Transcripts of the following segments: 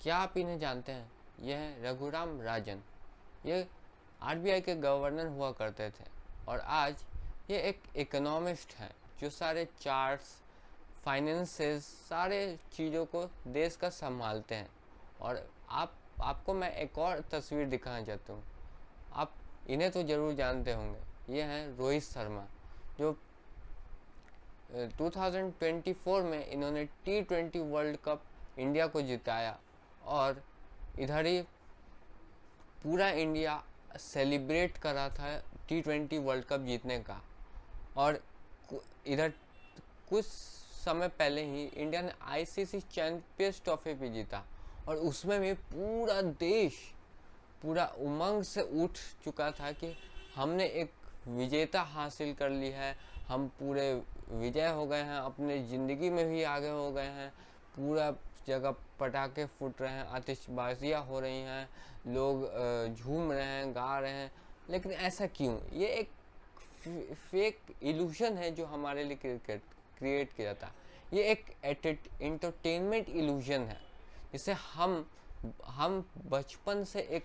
क्या आप इन्हें जानते हैं? ये हैं रघुराम राजन। ये आरबीआई के गवर्नर हुआ करते थे और आज ये एक इकोनॉमिस्ट हैं जो सारे चार्ट्स, फाइनेंसेस, सारे चीज़ों को देश का संभालते हैं। और आपको मैं एक और तस्वीर दिखाना चाहता हूँ। आप इन्हें तो ज़रूर जानते होंगे। ये हैं रोहित शर्मा, जो 2024 में इन्होंने T20 वर्ल्ड कप इंडिया को जिताया और इधर ही पूरा इंडिया सेलिब्रेट कर रहा था T20 वर्ल्ड कप जीतने का। और इधर कुछ समय पहले ही इंडिया ने आईसीसी चैंपियंस ट्रॉफी भी जीता और उसमें भी पूरा देश पूरा उमंग से उठ चुका था कि हमने एक विजेता हासिल कर ली है, हम पूरे विजय हो गए हैं, अपने ज़िंदगी में भी आगे हो गए हैं। पूरा जगह पटाखे फूट रहे हैं, आतिशबाजियाँ हो रही हैं, लोग झूम रहे हैं, गा रहे हैं। लेकिन ऐसा क्यों? ये एक फेक इल्यूशन है जो हमारे लिए क्रिएट किया जाता है। ये एक एंटरटेनमेंट इल्यूशन है जिसे हम बचपन से एक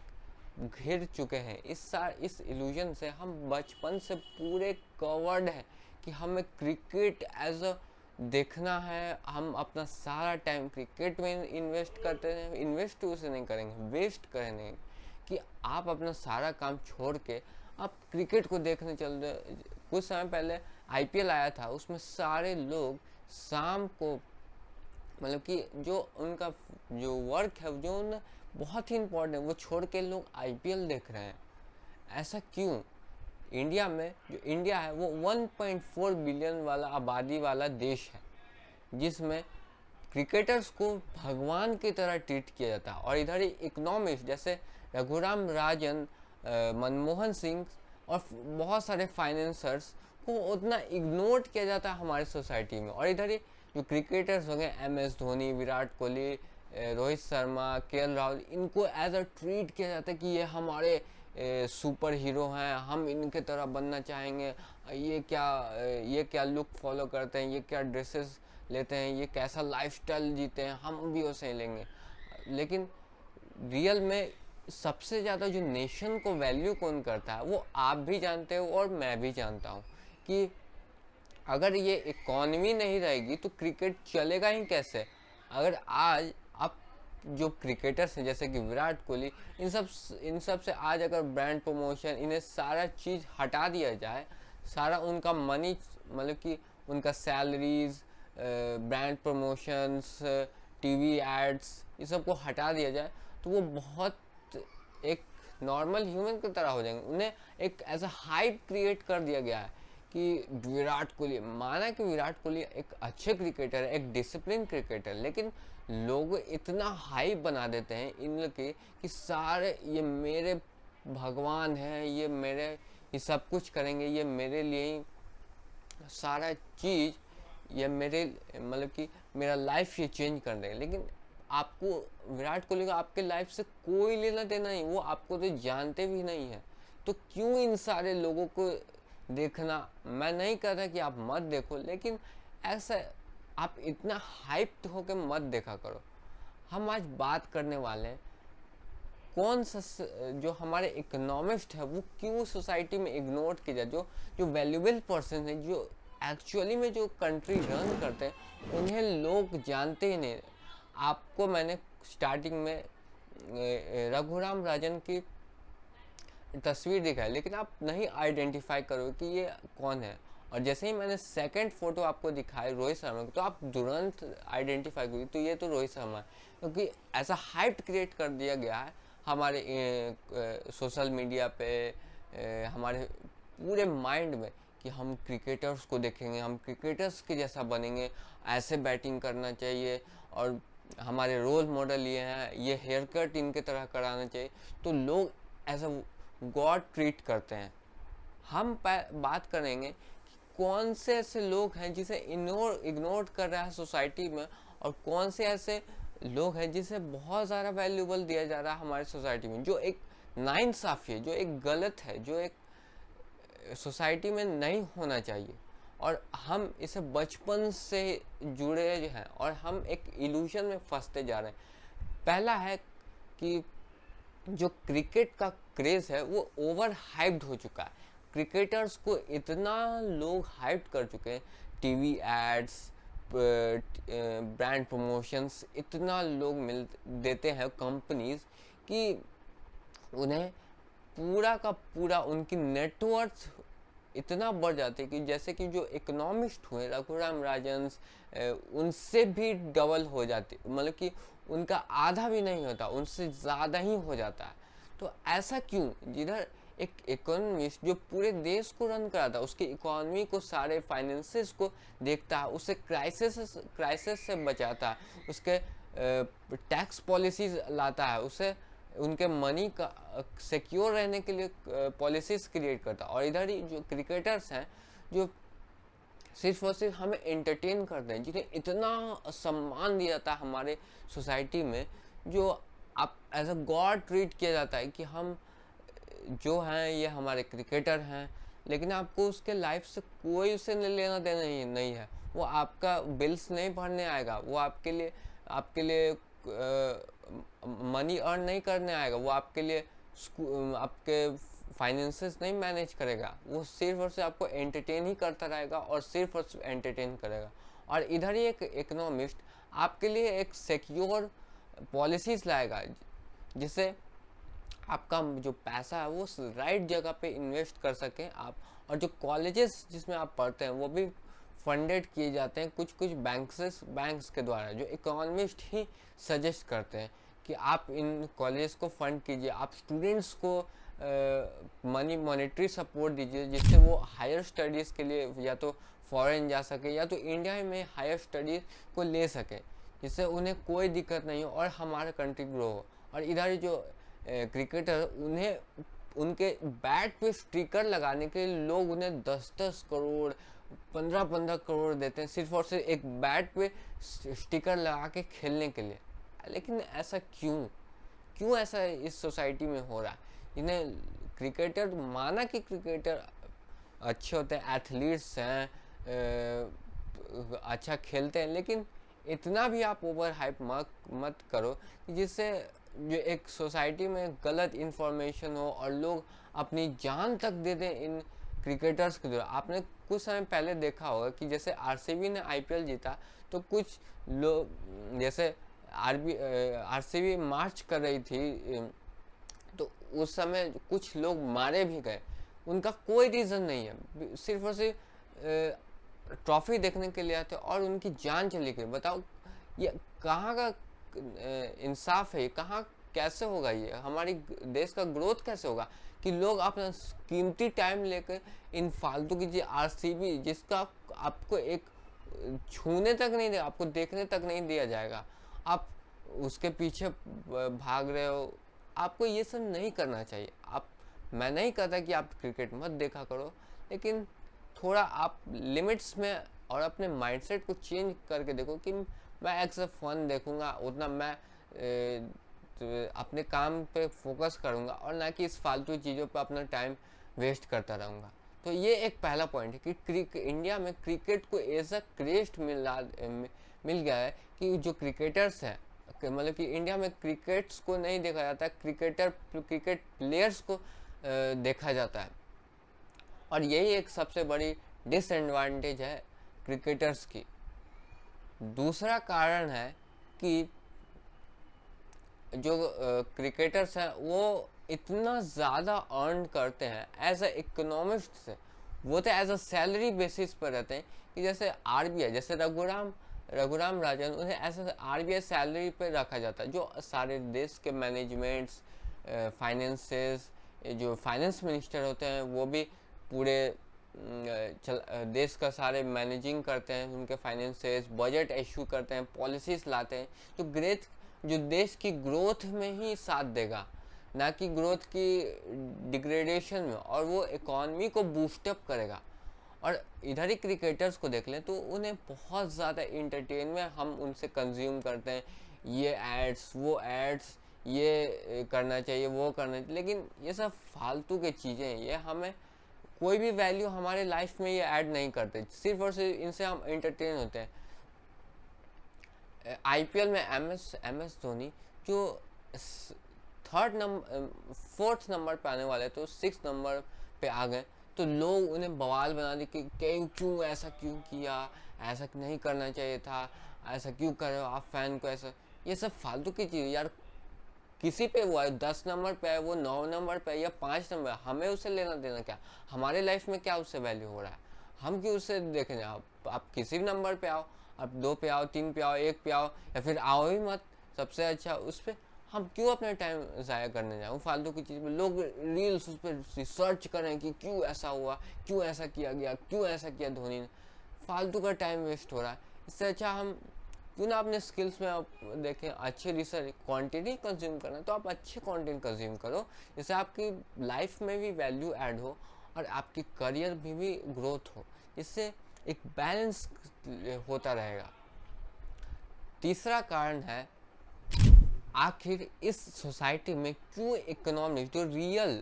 घिर चुके हैं। इस इल्यूजन से हम बचपन से पूरे कवर्ड हैं कि हमें क्रिकेट एज अ देखना है। हम अपना सारा टाइम क्रिकेट में इन्वेस्ट करते हैं। इन्वेस्ट उसे नहीं करेंगे, वेस्ट करेंगे कि आप अपना सारा काम छोड़ के आप क्रिकेट को देखने चल रहे। कुछ समय पहले आईपीएल आया था, उसमें सारे लोग शाम को मतलब कि जो उनका जो वर्क है, जो उन बहुत ही इम्पोर्टेंट है, वो छोड़ के लोग आईपीएल देख रहे हैं। ऐसा क्यों? इंडिया में जो इंडिया है वो 1.4 बिलियन वाला आबादी वाला देश है जिसमें क्रिकेटर्स को भगवान की तरह ट्रीट किया जाता है। और इधर ही इकोनॉमिस्ट जैसे रघुराम राजन, मनमोहन सिंह और बहुत सारे फाइनेंसर्स को उतना इग्नोर किया जाता है हमारी सोसाइटी में। और इधर ही जो क्रिकेटर्स हो गए, एमएस धोनी, विराट कोहली, रोहित शर्मा, केएल राहुल, इनको एज अ ट्रीट किया जाता है कि ये हमारे सुपर हीरो हैं, हम इनके तरह बनना चाहेंगे। ये क्या लुक फॉलो करते हैं, ये क्या ड्रेसेस लेते हैं, ये कैसा लाइफस्टाइल जीते हैं, हम भी वैसे ही लेंगे। लेकिन रियल में सबसे ज़्यादा जो नेशन को वैल्यू कौन करता है वो आप भी जानते हो और मैं भी जानता हूँ कि अगर ये इकॉनमी नहीं रहेगी तो क्रिकेट चलेगा ही कैसे। अगर आज आप जो क्रिकेटर्स हैं जैसे कि विराट कोहली, इन सब से आज अगर ब्रांड प्रमोशन, इन्हें सारा चीज़ हटा दिया जाए, सारा उनका मनी मतलब कि उनका salaries, brand promotions, TV ads, ये सब को हटा दिया जाए तो वो बहुत एक नॉर्मल ह्यूमन की तरह हो जाएंगे। उन्हें एक ऐसा हाइप क्रिएट कर दिया गया है कि विराट कोहली, माना कि विराट कोहली एक अच्छे क्रिकेटर है, एक डिसिप्लिन क्रिकेटर, लेकिन लोग इतना हाइप बना देते हैं इन लोग के कि सारे ये मेरे भगवान हैं, ये सब कुछ करेंगे, ये मेरे लिए ही सारा चीज़, ये मेरे मतलब कि मेरा लाइफ ये चेंज कर देंगे। लेकिन आपको विराट कोहली का आपके लाइफ से कोई लेना देना नहीं, वो आपको तो जानते भी नहीं है। तो क्यों इन सारे लोगों को देखना? मैं नहीं कहता कि आप मत देखो, लेकिन ऐसा आप इतना हाइप्ड होकर मत देखा करो। हम आज बात करने वाले हैं कौन सा जो हमारे इकोनॉमिस्ट है वो क्यों सोसाइटी में इग्नोर किया जाए। जो वैल्यूबल पर्सन है, जो एक्चुअली में जो कंट्री रन करते हैं, उन्हें लोग जानते ही नहीं। आपको मैंने स्टार्टिंग में रघुराम राजन की तस्वीर दिखाई, लेकिन आप नहीं आइडेंटिफाई करो कि ये कौन है। और जैसे ही मैंने सेकंड फोटो आपको दिखाई रोहित शर्मा की, तो आप तुरंत आइडेंटिफाई करोगे तो ये तो रोहित शर्मा है। क्योंकि ऐसा हाइप क्रिएट कर दिया गया है हमारे सोशल मीडिया पे, हमारे पूरे माइंड में कि हम क्रिकेटर्स को देखेंगे, हम क्रिकेटर्स के जैसा बनेंगे, ऐसे बैटिंग करना चाहिए और हमारे रोल मॉडल ये हैं, ये हेयर कट इनके तरह कराना चाहिए। तो लोग ऐसा गॉड ट्रीट करते हैं। हम बात करेंगे कि कौन से ऐसे लोग हैं जिसे इग्नोर कर रहा है सोसाइटी में, और कौन से ऐसे लोग हैं जिसे बहुत ज़्यादा वैल्यूबल दिया जा रहा है हमारी सोसाइटी में, जो एक नाइंसाफ़ी है, जो एक गलत है, जो एक सोसाइटी में नहीं होना चाहिए। और हम इसे बचपन से जुड़े हैं और हम एक इल्यूशन में फंसते जा रहे हैं। पहला है कि जो क्रिकेट का क्रेज़ है वो ओवर हाइप्ड हो चुका है। क्रिकेटर्स को इतना लोग हाइप कर चुके हैं, टीवी एड्स, ब्रांड प्रमोशंस इतना लोग मिल देते हैं कंपनीज कि उन्हें पूरा का पूरा उनकी नेटवर्थ इतना बढ़ जाते हैं कि जैसे कि जो इकोनॉमिस्ट हुए रघुराम राजन, उनसे भी डबल हो जाते, मतलब कि उनका आधा भी नहीं होता, उनसे ज़्यादा ही हो जाता है। तो ऐसा क्यों? जिधर एक इकोनॉमिस्ट जो पूरे देश को रन कराता है, उसकी इकोनॉमी को, सारे फाइनेंसेस को देखता है, उसे क्राइसिस से बचाता है, उसके टैक्स पॉलिसीज लाता है, उसे उनके मनी का सिक्योर रहने के लिए पॉलिसीज क्रिएट करता है। और इधर ही जो क्रिकेटर्स हैं जो सिर्फ और सिर्फ हमें एंटरटेन करते हैं, जिन्हें इतना सम्मान दिया जाता है हमारे सोसाइटी में, जो आप एज अ गॉड ट्रीट किया जाता है कि हम जो हैं ये हमारे क्रिकेटर हैं, लेकिन आपको उसके लाइफ से कोई उससे लेना देना नहीं है। वो आपका बिल्स नहीं भरने आएगा, वो आपके लिए मनी अर्न नहीं करने आएगा, वो आपके लिए आपके फाइनेंसेस नहीं मैनेज करेगा, वो सिर्फ और सिर्फ आपको एंटरटेन ही करता रहेगा और सिर्फ और सिर्फ एंटरटेन करेगा। और इधर ही एक इकोनॉमिस्ट आपके लिए एक सिक्योर पॉलिसीज लाएगा, जिससे आपका जो पैसा है वो राइट जगह पे इन्वेस्ट कर सकें आप। और जो कॉलेजेस जिसमें आप पढ़ते हैं वो भी फंडेड किए जाते हैं कुछ बैंक्स के द्वारा, जो इकोनॉमिस्ट ही सजेस्ट करते हैं कि आप इन कॉलेजेस को फंड कीजिए, आप स्टूडेंट्स को मॉनेटरी सपोर्ट दीजिए, जिससे वो हायर स्टडीज़ के लिए या तो फॉरेन जा सके या तो इंडिया में हायर स्टडीज़ को ले सके, जिससे उन्हें कोई दिक्कत नहीं हो और हमारा कंट्री ग्रो हो। और इधर जो क्रिकेटर, उन्हें उनके बैट पे स्टिकर लगाने के लिए लोग उन्हें 10-10 करोड़ 15-15 करोड़ देते हैं, सिर्फ और सिर्फ एक बैट पे स्टिकर लगा के खेलने के लिए। लेकिन ऐसा क्यों ऐसा इस सोसाइटी में हो रहा है? इन्हें क्रिकेटर, माना कि क्रिकेटर अच्छे होते हैं, एथलीट्स हैं, अच्छा खेलते हैं, लेकिन इतना भी आप ओवर हाइप मत करो जिससे जो एक सोसाइटी में गलत इन्फॉर्मेशन हो और लोग अपनी जान तक दे दें इन क्रिकेटर्स के द्वारा। आपने कुछ समय पहले देखा होगा कि जैसे आरसीबी ने आईपीएल जीता तो कुछ लोग, जैसे आरसीबी मार्च कर रही थी तो उस समय कुछ लोग मारे भी गए, उनका कोई रीज़न नहीं है, सिर्फ और सिर्फ ट्रॉफी देखने के लिए आते और उनकी जान चली गई। बताओ ये कहाँ का इंसाफ है? ये कहाँ, कैसे होगा? ये हमारी देश का ग्रोथ कैसे होगा कि लोग अपना कीमती टाइम लेकर इन फालतू की आरसीबी, जिसका आपको एक छूने तक नहीं, आपको देखने तक नहीं दिया जाएगा, आप उसके पीछे भाग रहे हो। आपको ये सब नहीं करना चाहिए। मैं नहीं कहता कि आप क्रिकेट मत देखा करो, लेकिन थोड़ा आप लिमिट्स में और अपने माइंडसेट को चेंज करके देखो कि मैं एक से फन देखूंगा, उतना मैं अपने काम पे फोकस करूंगा और ना कि इस फालतू चीज़ों पे अपना टाइम वेस्ट करता रहूँगा। तो ये एक पहला पॉइंट है कि इंडिया में क्रिकेट को ऐसा क्रेज मिल गया है कि जो क्रिकेटर्स हैं, मतलब कि इंडिया में क्रिकेट्स को नहीं देखा जाता, क्रिकेट प्लेयर्स को देखा जाता है। और यही एक सबसे बड़ी डिसएडवांटेज है क्रिकेटर्स की। दूसरा कारण है कि जो क्रिकेटर्स हैं वो इतना ज़्यादा अर्न करते हैं एज अ इकोनॉमिस्ट से, वो तो एज अ सैलरी बेसिस पर रहते हैं कि जैसे आरबीआई, जैसे रघुराम राजन, उन्हें ऐसा आरबीआई सैलरी पे रखा जाता है, जो सारे देश के मैनेजमेंट्स, फाइनेंसेस, जो फाइनेंस मिनिस्टर होते हैं वो भी पूरे देश का सारे मैनेजिंग करते हैं, उनके फाइनेंसेस, बजट इशू करते हैं, पॉलिसीज लाते हैं जो देश की ग्रोथ में ही साथ देगा, ना कि ग्रोथ की डिग्रेडेशन में, और वो इकॉनमी को बूस्टअप करेगा। और इधर ही क्रिकेटर्स को देख लें तो उन्हें बहुत ज़्यादा इंटरटेनमेंट हम उनसे कंज्यूम करते हैं, ये एड्स, वो एड्स, ये करना चाहिए, वो करना चाहिए, लेकिन ये सब फालतू के चीज़ें हैं, ये हमें कोई भी वैल्यू हमारे लाइफ में ये ऐड नहीं करते, सिर्फ और सिर्फ इनसे हम एंटरटेन होते हैं। आईपीएल में एम एस धोनी जो थर्ड नंबर फोर्थ नंबर पे आने वाले तो 6 नंबर पे आ गए, तो लोग उन्हें बवाल बना दी कि क्यों ऐसा क्यों किया, ऐसा नहीं करना चाहिए था, ऐसा क्यों कर रहे हो आप फैन को ऐसा। ये सब फालतू की चीज़ यार, किसी पे वो है 10 नंबर पे है, वो 9 नंबर पे है या 5 नंबर, हमें उसे लेना देना क्या, हमारे लाइफ में क्या उससे वैल्यू हो रहा है, हम क्यों उससे देखें। आप किसी भी नंबर पे आओ, आप 2 पे आओ, 3 पे आओ, 1 पे आओ, या फिर आओ ही मत, सबसे अच्छा उस पर हम क्यों अपना टाइम ज़ाया करने जाए फालतू की चीज़ में। लोग रील्स उस पर रिसर्च करें कि क्यों ऐसा हुआ, क्यों ऐसा किया गया, क्यों ऐसा किया धोनी ने, फालतू का टाइम वेस्ट हो रहा है। इससे अच्छा हम क्यों ना अपने स्किल्स में आप देखें, अच्छे रिसर्च कंटेंट ही कंज्यूम करना है तो आप अच्छे कंटेंट कंज्यूम करो, जिससे आपकी लाइफ में भी वैल्यू ऐड हो और आपकी करियर में भी ग्रोथ हो, इससे एक बैलेंस होता रहेगा। तीसरा कारण है, आखिर इस सोसाइटी में क्यों इकोनॉमिक जो रियल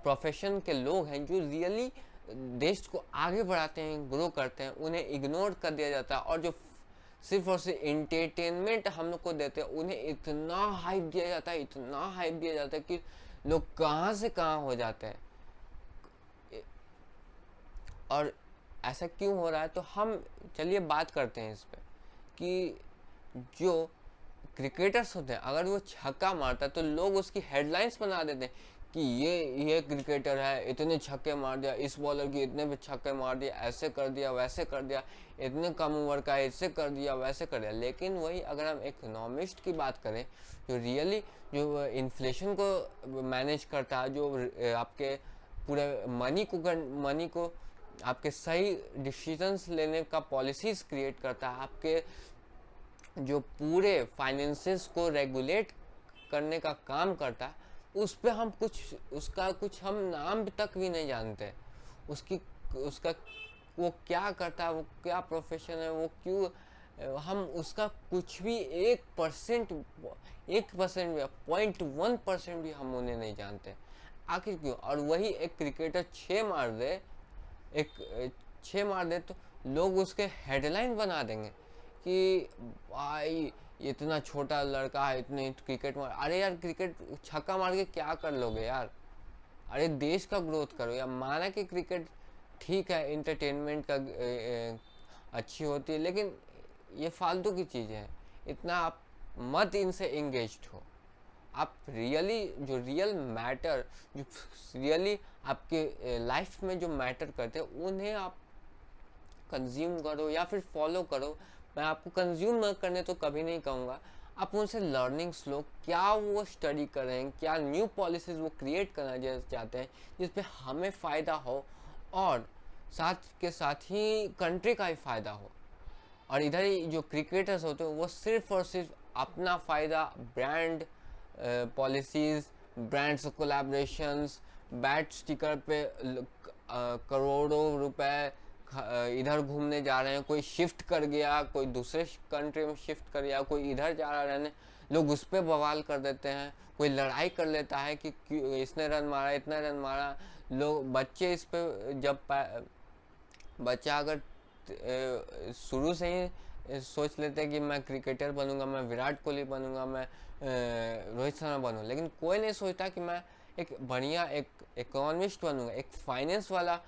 प्रोफेशन के लोग हैं, जो रियली देश को आगे बढ़ाते हैं, ग्रो करते हैं, उन्हें इग्नोर कर दिया जाता है, और जो सिर्फ और सिर्फ एंटरटेनमेंट हम लोग को देते हैं उन्हें इतना हाइप दिया जाता है, इतना हाइप दिया जाता है कि लोग कहाँ से कहाँ हो जाते हैं। और ऐसा क्यों हो रहा है, तो हम चलिए बात करते हैं इस पर कि जो क्रिकेटर्स होते हैं, अगर वो छक्का मारता है तो लोग उसकी हेडलाइंस बना देते हैं कि ये क्रिकेटर है, इतने छक्के मार दिया, इस बॉलर की इतने भी छक्के मार दिया, ऐसे कर दिया, वैसे कर दिया, इतने कम उम्र का है, इससे कर दिया, वैसे कर दिया। लेकिन वही अगर हम इकोनॉमिस्ट की बात करें, जो रियली जो इन्फ्लेशन को मैनेज करता है, जो आपके पूरे मनी को आपके सही डिसीजंस लेने का पॉलिसीज़ क्रिएट करता है, आपके जो पूरे फाइनेंसेस को रेगुलेट करने का काम करता है, उस पे हम उसका कुछ हम नाम तक भी नहीं जानते, उसका वो क्या करता है, वो क्या प्रोफेशन है, वो क्यों, हम उसका कुछ भी 1% 0.1% भी हम उन्हें नहीं जानते, आखिर क्यों। और वही एक क्रिकेटर 6 मार दे तो लोग उसके हेडलाइन बना देंगे कि भाई इतना छोटा लड़का है, इतने क्रिकेट मार, अरे यार क्रिकेट छक्का मार के क्या कर लोगे यार, अरे देश का ग्रोथ करो यार। माना कि क्रिकेट ठीक है, इंटरटेनमेंट का अच्छी होती है, लेकिन ये फालतू की चीज़ें हैं, इतना आप मत इनसे इंगेज्ड हो। आप रियल मैटर, जो रियली आपके लाइफ में जो मैटर करते हैं, उन्हें आप कंज्यूम करो या फिर फॉलो करो। मैं आपको कंज्यूम न करने तो कभी नहीं कहूँगा, आप उनसे लर्निंग्स लो, क्या वो स्टडी कर रहे हैं, क्या न्यू पॉलिसीज़ वो क्रिएट करना चाहते हैं जिस पे हमें फ़ायदा हो और साथ के साथ ही कंट्री का ही फ़ायदा हो। और इधर ही जो क्रिकेटर्स होते हैं वो सिर्फ और सिर्फ अपना फ़ायदा, brand policies, brands collaborations, bat sticker पे करोड़ों रुपए इधर घूमने जा रहे हैं, कोई शिफ्ट कर गया, कोई दूसरे कंट्री में शिफ्ट कर गया, कोई इधर जा रहा रहने, लोग उस पर बवाल कर देते हैं, कोई लड़ाई कर लेता है कि इसने रन मारा, इतना रन मारा। लोग बच्चे इस पे बच्चा अगर शुरू से ही सोच लेते हैं कि मैं क्रिकेटर बनूंगा, मैं विराट कोहली बनूंगा, मैं रोहित शर्मा बनूंगा, लेकिन कोई नहीं सोचता कि मैं एक बढ़िया एक इकोनॉमिस्ट बनूंगा, एक फाइनेंस वाला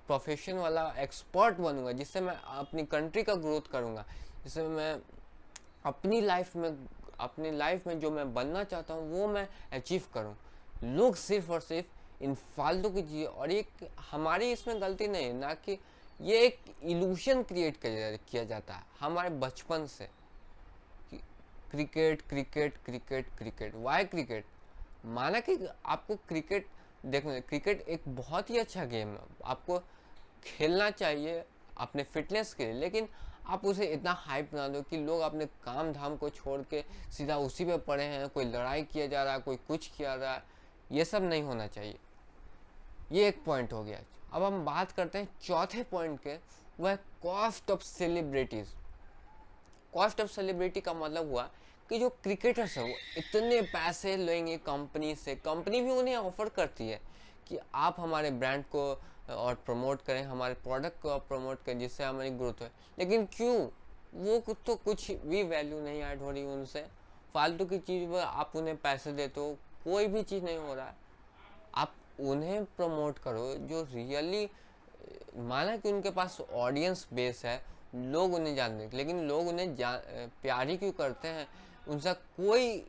प्रोफेशन वाला एक्सपर्ट बनूंगा, जिससे मैं अपनी कंट्री का ग्रोथ करूंगा, जिससे मैं अपनी लाइफ में जो मैं बनना चाहता हूँ वो मैं अचीव करूँ। लोग सिर्फ और सिर्फ इन फालतू की चीज़, और एक हमारी इसमें गलती नहीं है ना, कि ये एक इल्यूशन क्रिएट किया जाता है हमारे बचपन से, cricket cricket cricket cricket. Why cricket? माना कि आपको क्रिकेट देखना, क्रिकेट एक बहुत ही अच्छा गेम है, आपको खेलना चाहिए अपने फिटनेस के लिए, लेकिन आप उसे इतना हाइप ना दो कि लोग अपने काम धाम को छोड़ के सीधा उसी पे पड़े हैं, कोई लड़ाई किया जा रहा है, कोई कुछ किया रहा है। ये सब नहीं होना चाहिए। ये एक पॉइंट हो गया। अब हम बात करते हैं चौथे पॉइंट के, वह cost of celebrities. Cost of celebrity का मतलब हुआ कि जो क्रिकेटर्स है वो इतने पैसे लेंगे कंपनी से, कंपनी भी उन्हें ऑफर करती है कि आप हमारे ब्रांड को और प्रमोट करें, हमारे प्रोडक्ट को आप प्रमोट करें, जिससे हमारी ग्रोथ हो। लेकिन क्यों वो तो कुछ भी वैल्यू नहीं ऐड हो रही उनसे, फालतू की चीज़ पर आप उन्हें पैसे देते हो, कोई भी चीज़ नहीं हो रहा है। आप उन्हें प्रमोट करो जो रियली, माना कि उनके पास ऑडियंस बेस है, लोग उन्हें जानते हैं, लेकिन लोग उन्हें प्यार ही क्यों करते हैं? उनसे कोई,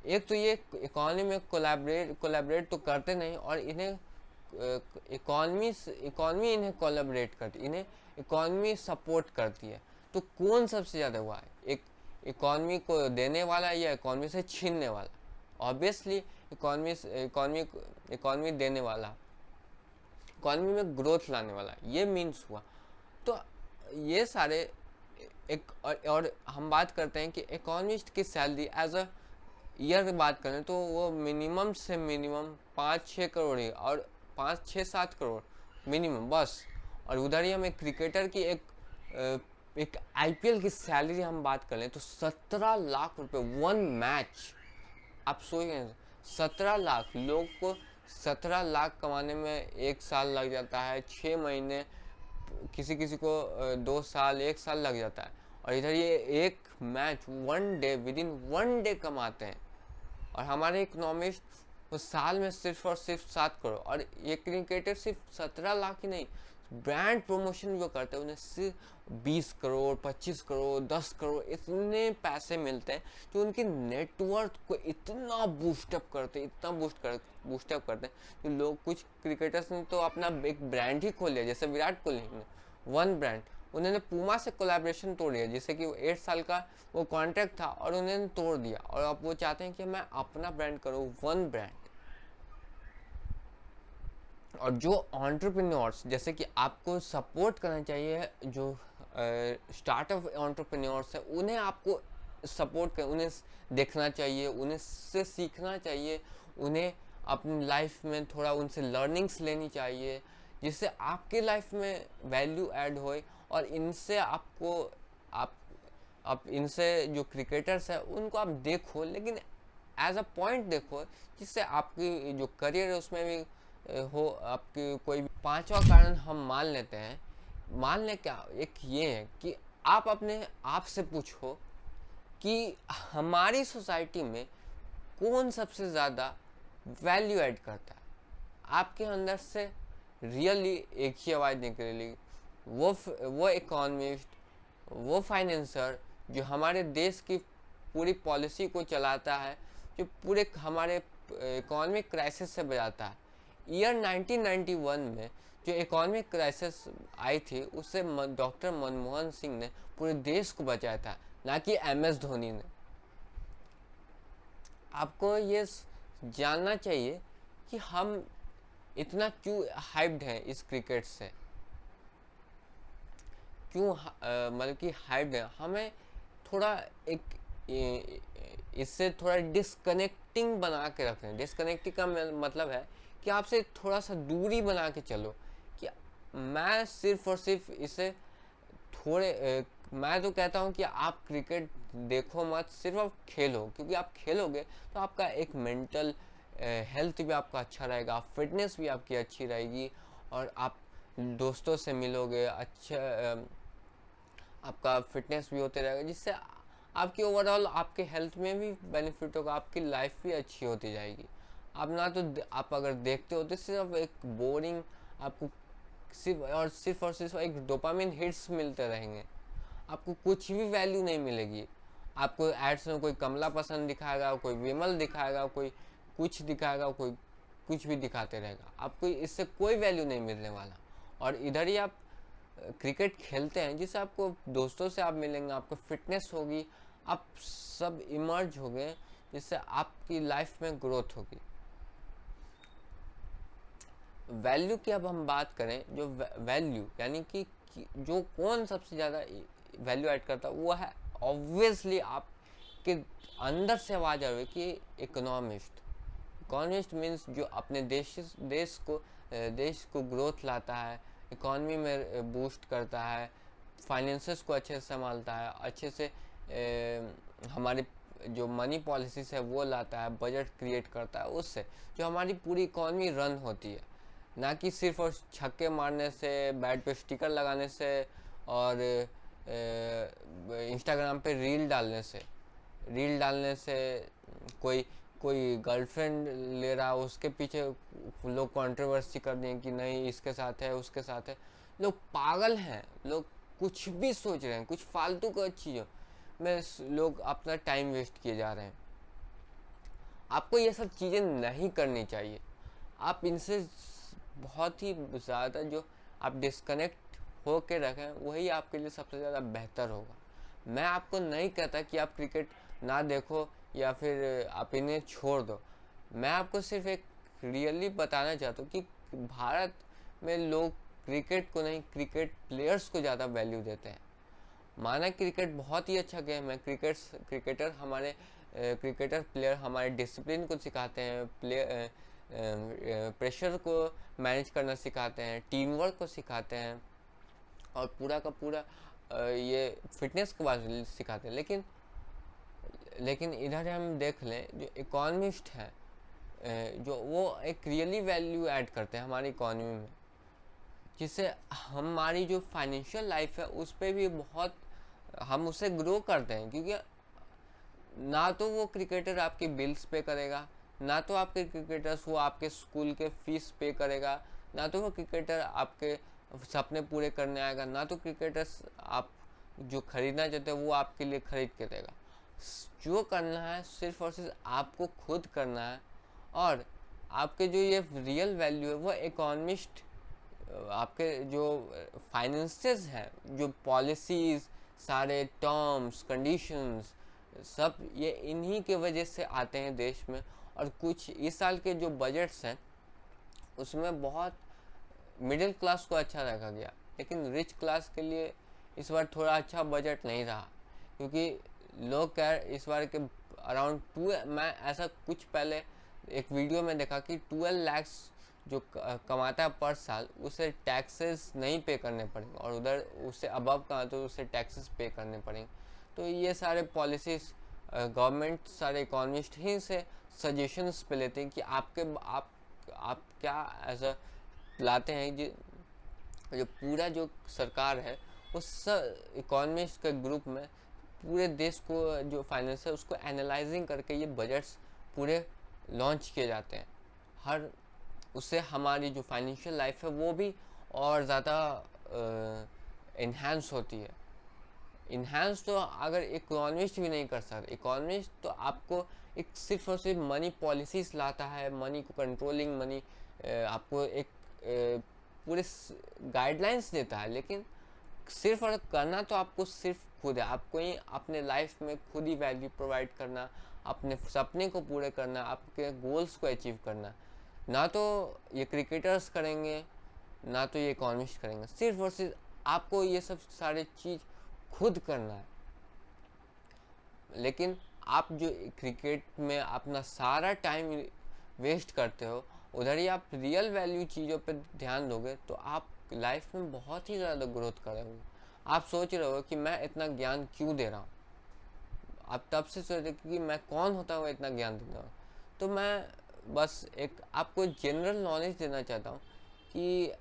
एक तो ये इकॉनमी में कोलैबोरेट तो करते नहीं, और इन्हें इकॉनमी इन्हें कोलैबोरेट करती, इन्हें इकॉनमी सपोर्ट करती है। तो कौन सबसे ज़्यादा हुआ है, एक इकॉनमी को देने वाला या इकॉनमी से छीनने वाला? ऑब्वियसली इकॉनमी देने वाला, इकॉनमी में ग्रोथ लाने वाला, ये मीन्स हुआ। तो ये सारे और हम बात करते हैं कि इकोनॉमिस्ट की सैलरी एज अ ईयर की बात करें तो वो मिनिमम से मिनिमम 5-6 करोड़ ही, और 5-6-7 करोड़ मिनिमम बस। और उधर ही हम एक क्रिकेटर की एक आईपीएल की सैलरी हम बात करें तो 17 लाख रुपए 1 मैच। आप सोचिए 17 लाख, लोग को 17 लाख कमाने में 1 साल लग जाता है, 6 महीने, किसी किसी को 2 साल 1 साल लग जाता है। और इधर ये एक match 1 day, with in 1 day कमाते हैं। और हमारे इकोनॉमिस्ट वो साल में सिर्फ और सिर्फ 7 करोड़, और ये क्रिकेटर सिर्फ 17 लाख ही नहीं, ब्रांड प्रमोशन जो करते हैं उन्हें सिर्फ 20 करोड़ 25 करोड़ 10 करोड़ इतने पैसे मिलते हैं, जो उनकी नेटवर्थ को इतना बूस्टअप करते हैं, इतना बूस्टअप करते हैं कि लोग, कुछ क्रिकेटर्स ने तो अपना एक ब्रांड ही खोल लिया, जैसे विराट कोहली ने 1 ब्रांड, उन्होंने पूमा से कोलैबोरेशन तोड़ दिया, जैसे कि 8 साल का वो कॉन्ट्रैक्ट था और उन्होंने तोड़ दिया, और अब वो चाहते हैं कि मैं अपना ब्रांड करूँ, 1 ब्रांड। और जो एंटरप्रेन्योर्स, जैसे कि आपको सपोर्ट करना चाहिए, जो स्टार्टअप एंटरप्रेन्योर्स है उन्हें आपको सपोर्ट कर, उन्हें देखना चाहिए, उन्हें से सीखना चाहिए, उन्हें अपनी लाइफ में थोड़ा उनसे लर्निंग्स लेनी चाहिए, जिससे आपके लाइफ में वैल्यू ऐड होए। और इनसे आपको आप इनसे जो क्रिकेटर्स है उनको आप देखो, लेकिन एज अ पॉइंट देखो, जिससे आपकी जो करियर है उसमें भी हो आपकी कोई भी। 5वां कारण हम मान लेते हैं, मान ले क्या, एक ये है कि आप अपने आप से पूछो कि हमारी सोसाइटी में कौन सबसे ज़्यादा वैल्यू ऐड करता है। आपके अंदर से रियली एक ही आवाज़ निकलेगी, वो इकोनॉमिस्ट, वो फाइनेंसर जो हमारे देश की पूरी पॉलिसी को चलाता है, जो पूरे हमारे इकोनॉमिक क्राइसिस से बचाता है। ईयर 1991 में जो इकोनॉमिक क्राइसिस आई थी, उससे डॉक्टर मनमोहन सिंह ने पूरे देश को बचाया था, ना कि MS धोनी ने। आपको ये जानना चाहिए कि हम इतना क्यों हाइप्ड हैं इस क्रिकेट से, क्यों मतलब कि हाइप्ड है। हमें थोड़ा एक इससे थोड़ा डिस्कनेक्टिंग बना के रखें। डिस्कनेक्टिंग का मतलब है कि आपसे थोड़ा सा दूरी बना के चलो, कि मैं सिर्फ और सिर्फ इसे मैं तो कहता हूँ कि आप क्रिकेट देखो मत, सिर्फ आप खेलो, क्योंकि आप खेलोगे तो आपका एक मेंटल हेल्थ भी आपका अच्छा रहेगा, फिटनेस भी आपकी अच्छी रहेगी, और आप दोस्तों से मिलोगे, आपका फिटनेस भी होते रहेगा, जिससे आपकी ओवरऑल आपके हेल्थ में भी बेनिफिट होगा, आपकी लाइफ भी अच्छी होती जाएगी। आप ना तो आप अगर देखते हो तो सिर्फ एक बोरिंग, आपको सिर्फ और सिर्फ एक डोपामिन हिट्स मिलते रहेंगे, आपको कुछ भी वैल्यू नहीं मिलेगी। आपको एड्स में कोई कमला पसंद दिखाएगा, कोई विमल दिखाएगा, कोई कुछ दिखाएगा, कोई कुछ भी दिखाते रहेगा, आपको इससे कोई वैल्यू नहीं मिलने वाला। और इधर ही आप क्रिकेट खेलते हैं, जिससे आपको दोस्तों से आप मिलेंगे, आपको फिटनेस होगी, आप सब इमर्ज हो गए, जिससे आपकी लाइफ में ग्रोथ होगी। वैल्यू की अब हम बात करें, जो वैल्यू यानी कि जो कौन सबसे ज़्यादा वैल्यू ऐड करता है, वो है ऑब्वियसली आपके अंदर से आवाज़ आ रही है कि इकोनॉमिस्ट मीन्स जो अपने देश को ग्रोथ लाता है, इकॉनमी में बूस्ट करता है, फाइनेंसेस को अच्छे से संभालता है, अच्छे से हमारी जो मनी पॉलिसीज है वो लाता है, बजट क्रिएट करता है, उससे जो हमारी पूरी इकॉनमी रन होती है, ना कि सिर्फ और छक्के मारने से, बैट पे स्टिकर लगाने से, और इंस्टाग्राम पे रील डालने से कोई कोई गर्लफ्रेंड ले रहा, उसके पीछे लोग कंट्रोवर्सी कर दें कि नहीं इसके साथ है उसके साथ है। लोग पागल हैं, लोग कुछ भी सोच रहे हैं, कुछ फालतू का चीज़ों में लोग अपना टाइम वेस्ट किए जा रहे हैं। आपको ये सब चीज़ें नहीं करनी चाहिए। आप इनसे बहुत ही ज़्यादा जो आप डिस्कनेक्ट हो के रखें वही आपके लिए सबसे ज़्यादा बेहतर होगा। मैं आपको नहीं कहता कि आप क्रिकेट ना देखो या फिर आप इन्हें छोड़ दो। मैं आपको सिर्फ एक रियली बताना चाहता हूँ कि भारत में लोग क्रिकेट को नहीं, क्रिकेट प्लेयर्स को ज़्यादा वैल्यू देते हैं। माना क्रिकेट बहुत ही अच्छा गेम है, क्रिकेटर प्लेयर हमारे डिसिप्लिन को सिखाते हैं, प्रेशर को मैनेज करना सिखाते हैं, टीम वर्क को सिखाते हैं और पूरा का पूरा ये फिटनेस के बारे में सिखाते हैं। लेकिन इधर हम देख लें जो इकोनॉमिस्ट हैं, जो वो एक रियली वैल्यू ऐड करते हैं हमारी इकोनॉमी में, जिससे हमारी जो फाइनेंशियल लाइफ है उस पर भी बहुत हम उसे ग्रो करते हैं। क्योंकि ना तो वो क्रिकेटर आपके बिल्स पे करेगा, ना तो आपके क्रिकेटर्स वो आपके स्कूल के फीस पे करेगा, ना तो वो क्रिकेटर आपके सपने पूरे करने आएगा, ना तो क्रिकेटर्स आप जो खरीदना चाहते हो वो आपके लिए खरीद के देगा। जो करना है सिर्फ और सिर्फ आपको खुद करना है। और आपके जो ये रियल वैल्यू है वो इकोनॉमिस्ट, आपके जो फाइनेंसेस हैं, जो पॉलिसीज़, सारे टर्म्स कंडीशंस, सब ये इन्हीं के वजह से आते हैं देश में। और कुछ इस साल के जो बजट्स हैं उसमें बहुत मिडिल क्लास को अच्छा रखा गया, लेकिन रिच क्लास के लिए इस बार थोड़ा अच्छा बजट नहीं रहा। क्योंकि लोग कह इस बार के अराउंड मैं ऐसा कुछ पहले एक वीडियो में देखा कि 12 लाख जो कमाता है पर साल उसे टैक्सेस नहीं पे करने पड़ेंगे, और उधर उससे अबव कमा तो उसे टैक्सेस पे करने पड़ेंगे। तो ये सारे पॉलिसीज़ गवर्नमेंट सारे इकोनॉमिस्ट ही से सजेशंस पे लेते हैं कि आप क्या ऐसा लाते हैं जो पूरा जो सरकार है उस इकोनॉमिस्ट के ग्रुप में पूरे देश को जो फाइनेंस है उसको एनालाइजिंग करके ये बजट्स पूरे लॉन्च किए जाते हैं। उससे हमारी जो फाइनेंशियल लाइफ है वो भी और ज़्यादा इन्हांस होती है। इन्हांस तो अगर इकोनॉमिस्ट भी नहीं कर सकते, इकोनॉमिस्ट तो आपको एक सिर्फ और सिर्फ मनी पॉलिसीज लाता है, मनी को कंट्रोलिंग, मनी आपको एक पूरे गाइडलाइंस देता है। लेकिन सिर्फ और करना तो आपको सिर्फ खुद है। आपको ही अपने लाइफ में खुद ही वैल्यू प्रोवाइड करना, अपने सपने को पूरे करना, आपके गोल्स को अचीव करना। ना तो ये क्रिकेटर्स करेंगे, ना तो ये इकोनॉमिस्ट करेंगे, सिर्फ और सिर्फ आपको ये सब सारे चीज़ खुद करना है। लेकिन आप जो क्रिकेट में अपना सारा टाइम वेस्ट करते हो, उधर ही आप रियल वैल्यू चीज़ों पे ध्यान दोगे तो आप लाइफ में बहुत ही ज़्यादा ग्रोथ करोगे। आप सोच रहे हो कि मैं इतना ज्ञान क्यों दे रहा हूँ, आप तब से सोच रहे कि मैं कौन होता हूँ इतना ज्ञान देता हूँ। तो मैं बस एक आपको जनरल नॉलेज देना चाहता हूँ कि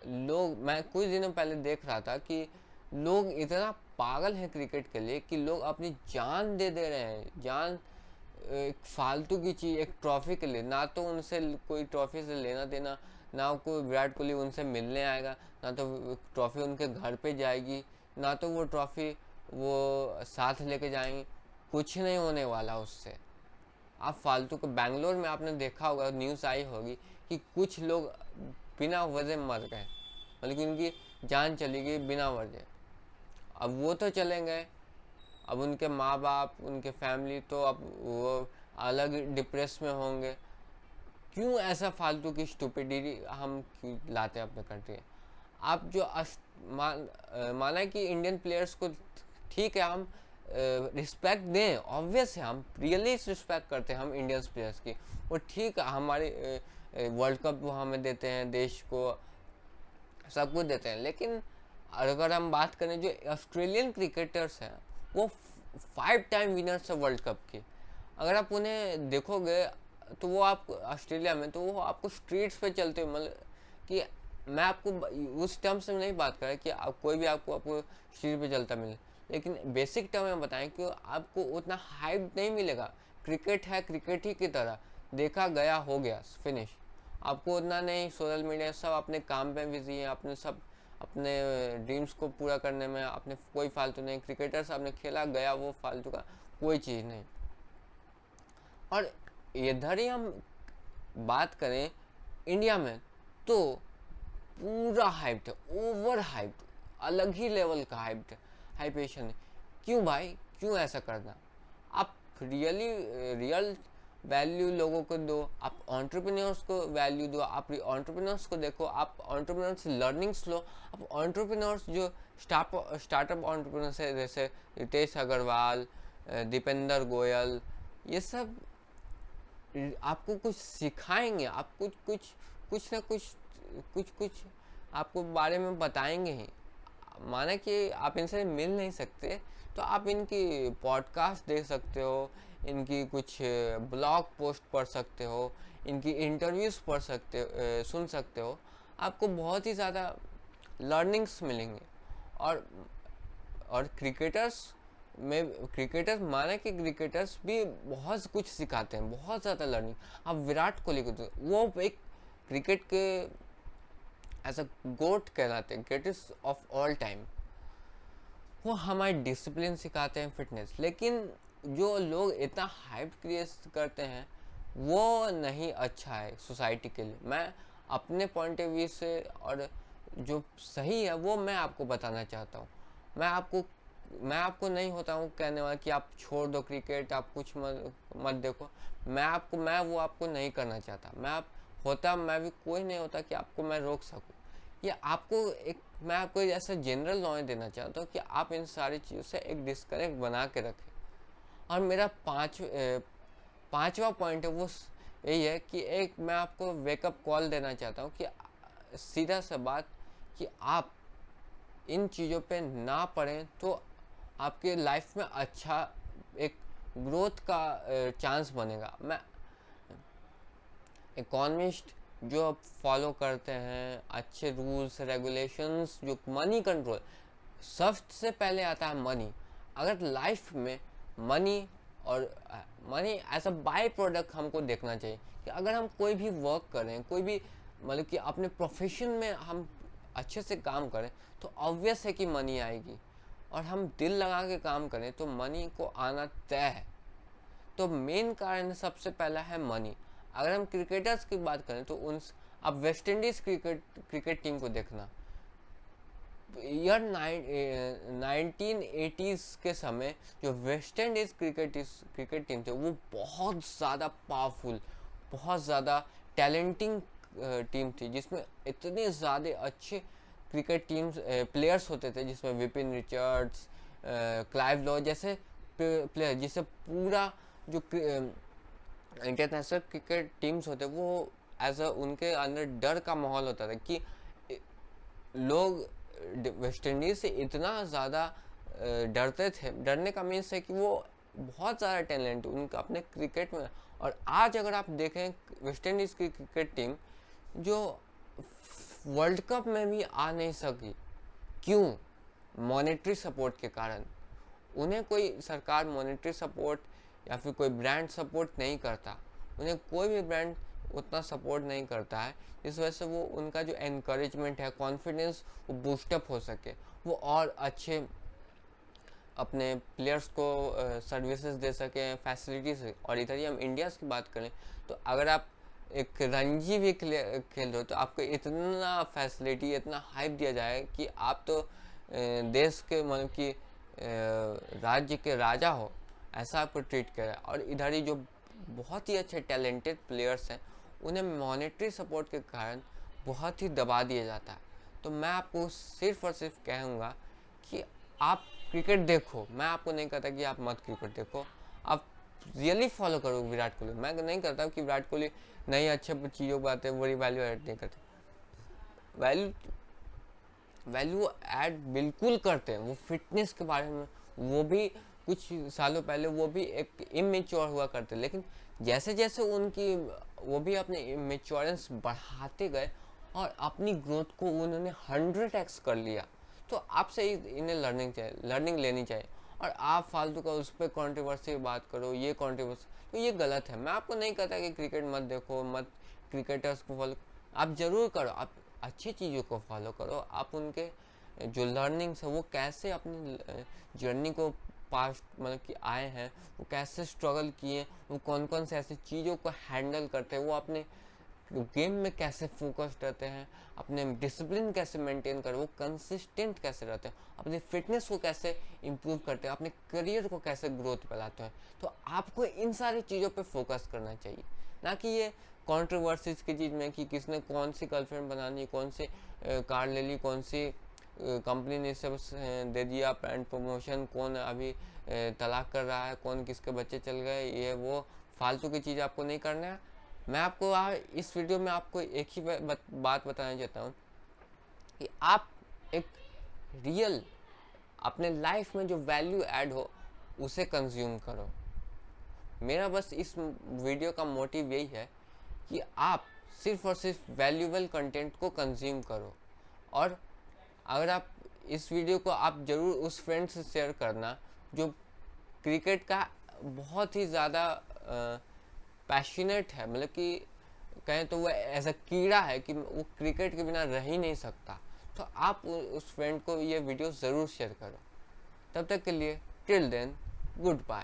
मैं कुछ दिनों पहले देख रहा था कि लोग इतना पागल हैं क्रिकेट के लिए कि लोग अपनी जान दे रहे हैं, जान एक फालतू की चीज़, एक ट्रॉफी के लिए। ना तो उनसे कोई ट्रॉफी से लेना देना, ना कोई विराट कोहली उनसे मिलने आएगा, ना तो ट्रॉफी उनके घर पे जाएगी, ना तो वो ट्रॉफी वो साथ लेके जाएंगे, कुछ नहीं होने वाला उससे। आप फालतू को बैंगलोर में आपने देखा होगा, न्यूज़ आई होगी कि कुछ लोग बिना वजह मर गए, मतलब कि उनकी जान चली गई बिना वजह। अब वो तो चले गए, अब उनके माँ बाप, उनके फैमिली तो अब वो अलग डिप्रेस में होंगे। क्यों ऐसा फालतू की स्टूपिडिटी हम क्यों लाते हैं अपने कंट्री? आप जो माना कि इंडियन प्लेयर्स को ठीक है हम रिस्पेक्ट दें, ऑब्वियस है हम रियली रिस्पेक्ट करते हैं हम इंडियन प्लेयर्स की, वो ठीक है, हमारे वर्ल्ड कप वो हमें देते हैं, देश को सब कुछ देते हैं। लेकिन अगर हम बात करें जो ऑस्ट्रेलियन क्रिकेटर्स हैं, वो 5 टाइम विनर्स है वर्ल्ड कप की। अगर आप उन्हें देखोगे तो वो आप ऑस्ट्रेलिया में तो वो आपको स्ट्रीट्स पे चलते हुए, मतलब कि मैं आपको उस टर्म से नहीं बात कर रहा कि आप कोई भी आपको शरीर पे जलता मिले, लेकिन बेसिक टर्म में बताएं कि आपको उतना हाइप नहीं मिलेगा। क्रिकेट है, क्रिकेट ही की तरह देखा गया, हो गया, फिनिश। आपको उतना नहीं, सोशल मीडिया सब अपने काम पे बिजी है, अपने सब अपने ड्रीम्स को पूरा करने में, अपने कोई फालतू नहीं। क्रिकेटर्स आपने खेला गया, वो फालतू का कोई चीज़ नहीं। और इधर ही हम बात करें इंडिया में तो पूरा हाइप्ड है, ओवर हाइप्ड, अलग ही लेवल का हाइप्ड है, हाइपेशन है। क्यों भाई, क्यों ऐसा करना? आप रियल वैल्यू लोगों को दो, आप एंटरप्रेन्योर्स को वैल्यू दो, आप एंटरप्रेन्योर्स को देखो, आप एंटरप्रेन्योर्स से लर्निंग्स लो। आप एंटरप्रेन्योर्स जो स्टार्टअप एंटरप्रेन्योर्स है, जैसे रितेश अग्रवाल, दीपेंद्र गोयल, ये सब आपको कुछ सिखाएंगे, आप कुछ ना कुछ आपको बारे में बताएंगे ही। माना कि आप इनसे मिल नहीं सकते तो आप इनकी पॉडकास्ट देख सकते हो, इनकी कुछ ब्लॉग पोस्ट पढ़ सकते हो, इनकी इंटरव्यूज़ पढ़ सकते हो, सुन सकते हो। आपको बहुत ही ज़्यादा लर्निंग्स मिलेंगे। और क्रिकेटर्स माना कि क्रिकेटर्स भी बहुत कुछ सिखाते हैं, बहुत ज़्यादा लर्निंग। आप विराट कोहली को तो वो एक क्रिकेट के एज अ गोट कहलाते हैं, ग्रेटेस्ट ऑफ ऑल टाइम। वो हमारे डिसिप्लिन सिखाते हैं, फिटनेस। लेकिन जो लोग इतना हाइप क्रिएट करते हैं वो नहीं अच्छा है सोसाइटी के लिए। मैं अपने पॉइंट ऑफ व्यू से और जो सही है वो मैं आपको बताना चाहता हूँ। मैं आपको नहीं होता हूँ कहने वाला कि आप छोड़ दो क्रिकेट, आप कुछ मत देखो। मैं वो आपको नहीं करना चाहता। मैं भी कोई नहीं होता कि आपको मैं रोक सकूँ। मैं आपको ऐसा जनरल नॉलेज देना चाहता हूँ कि आप इन सारी चीज़ों से एक डिस्कनेक्ट बना के रखें। और मेरा पांचवा पॉइंट है वो यही है कि एक मैं आपको वेकअप कॉल देना चाहता हूँ कि सीधा सा बात कि आप इन चीज़ों पे ना पड़ें तो आपके लाइफ में अच्छा एक ग्रोथ का चांस बनेगा। मैं इकोनॉमिस्ट जो फॉलो करते हैं अच्छे रूल्स रेगुलेशंस, जो मनी कंट्रोल, सबसे पहले आता है मनी। अगर लाइफ में money as a by product हमको देखना चाहिए कि अगर हम कोई भी वर्क करें, कोई भी मतलब कि अपने प्रोफेशन में हम अच्छे से काम करें तो ऑब्वियस है कि मनी आएगी। और हम दिल लगा के काम करें तो मनी को आना तय है। तो मेन कारण सबसे पहला है मनी। अगर हम क्रिकेटर्स की बात करें तो अब वेस्ट इंडीज क्रिकेट टीम को देखना। ईयर 1980s के समय जो वेस्ट इंडीज क्रिकेट टीम थे वो बहुत ज़्यादा पावरफुल, बहुत ज़्यादा टैलेंटिंग टीम थी, जिसमें इतने ज़्यादा अच्छे क्रिकेट टीम्स प्लेयर्स होते थे, जिसमें विपिन रिचर्ड्स, क्लाइव लॉ जैसे प्लेयर, जिससे पूरा जो इंटरनेशनल क्रिकेट टीम्स होते वो एज अ उनके अंदर डर का माहौल होता था कि लोग वेस्ट इंडीज से इतना ज़्यादा डरते थे। डरने का मीन्स है कि वो बहुत ज़्यादा टैलेंट उनका अपने क्रिकेट में। और आज अगर आप देखें वेस्ट इंडीज़ की क्रिकेट टीम जो वर्ल्ड कप में भी आ नहीं सकी, क्यों? मॉनेटरी सपोर्ट के कारण। उन्हें कोई सरकार मॉनेटरी सपोर्ट या फिर कोई ब्रांड सपोर्ट नहीं करता, उन्हें कोई भी ब्रांड उतना सपोर्ट नहीं करता है, इस वजह से वो उनका जो एनकरेजमेंट है, कॉन्फिडेंस, वो बूस्टअप हो सके, वो और अच्छे अपने प्लेयर्स को सर्विसेज दे सकें, फैसिलिटीज। और इधर ही हम इंडिया की बात करें तो अगर आप एक रणजी भी खेल रहे हो तो आपको इतना फैसिलिटी, इतना हाइप दिया जाए कि आप तो देश के मतलब कि राज्य के राजा हो, ऐसा आपको ट्रीट करें। और इधर ही जो बहुत ही अच्छे टैलेंटेड प्लेयर्स हैं उन्हें मॉनेटरी सपोर्ट के कारण बहुत ही दबा दिया जाता है। तो मैं आपको सिर्फ और सिर्फ कहूँगा कि आप क्रिकेट देखो। मैं आपको नहीं कहता कि आप मत क्रिकेट देखो, आप रियली फॉलो करो विराट कोहली। मैं नहीं करता कि विराट कोहली नई अच्छे चीज़ों को आते हैं वही वैल्यू ऐड नहीं करते। वैल्यू ऐड बिल्कुल करते हैं। वो फिटनेस के बारे में, वो भी कुछ सालों पहले वो भी एक इमेच्योर हुआ करते, लेकिन जैसे जैसे वो भी अपने इमेच्योरेंस बढ़ाते गए और अपनी ग्रोथ को उन्होंने 100x कर लिया। तो आपसे ही इन्हें लर्निंग लेनी चाहिए। और आप फालतू का उस पर कॉन्ट्रोवर्सी बात करो, ये कॉन्ट्रोवर्सी, तो ये गलत है। मैं आपको नहीं कहता कि क्रिकेट मत देखो, मत क्रिकेटर्स को फॉलो, आप ज़रूर करो, आप अच्छी चीज़ों को फॉलो करो। आप उनके जो लर्निंग्स है वो कैसे अपनी जर्नी को पास्ट मतलब कि आए हैं, वो कैसे स्ट्रगल किए, वो कौन कौन से ऐसी चीज़ों को हैंडल करते हैं, वो अपने गेम में कैसे फोकस्ड रहते हैं, अपने डिसिप्लिन कैसे मेंटेन कर, वो कंसिस्टेंट कैसे रहते हैं, अपनी फिटनेस को कैसे इम्प्रूव करते हैं, अपने करियर को कैसे ग्रोथ बनाते हैं। तो आपको इन सारी चीज़ों पे फोकस करना चाहिए, ना कि ये कंट्रोवर्सीज की चीज़ में कि किसने कौन सी गर्लफ्रेंड बनानी, कौन सी कार ले ली, कौन सी कंपनी ने सब दे दिया ब्रांड प्रमोशन, कौन अभी तलाक कर रहा है, कौन किसके बच्चे चल गए, ये वो फालतू की चीज़ आपको नहीं करना है। मैं आपको इस वीडियो में आपको एक ही बात बताना चाहता हूँ कि आप एक रियल अपने लाइफ में जो वैल्यू ऐड हो उसे कंज्यूम करो। मेरा बस इस वीडियो का मोटिव यही है कि आप सिर्फ और सिर्फ वैल्यूबल कंटेंट को कंज्यूम करो। और अगर आप इस वीडियो को आप ज़रूर उस फ्रेंड से शेयर करना जो क्रिकेट का बहुत ही ज़्यादा पैशनेट है, मतलब कि कहें तो वो ऐसा कीड़ा है कि वो क्रिकेट के बिना रह ही नहीं सकता। तो आप उस फ्रेंड को ये वीडियो ज़रूर शेयर करो। तब तक के लिए टिल देन गुड बाय।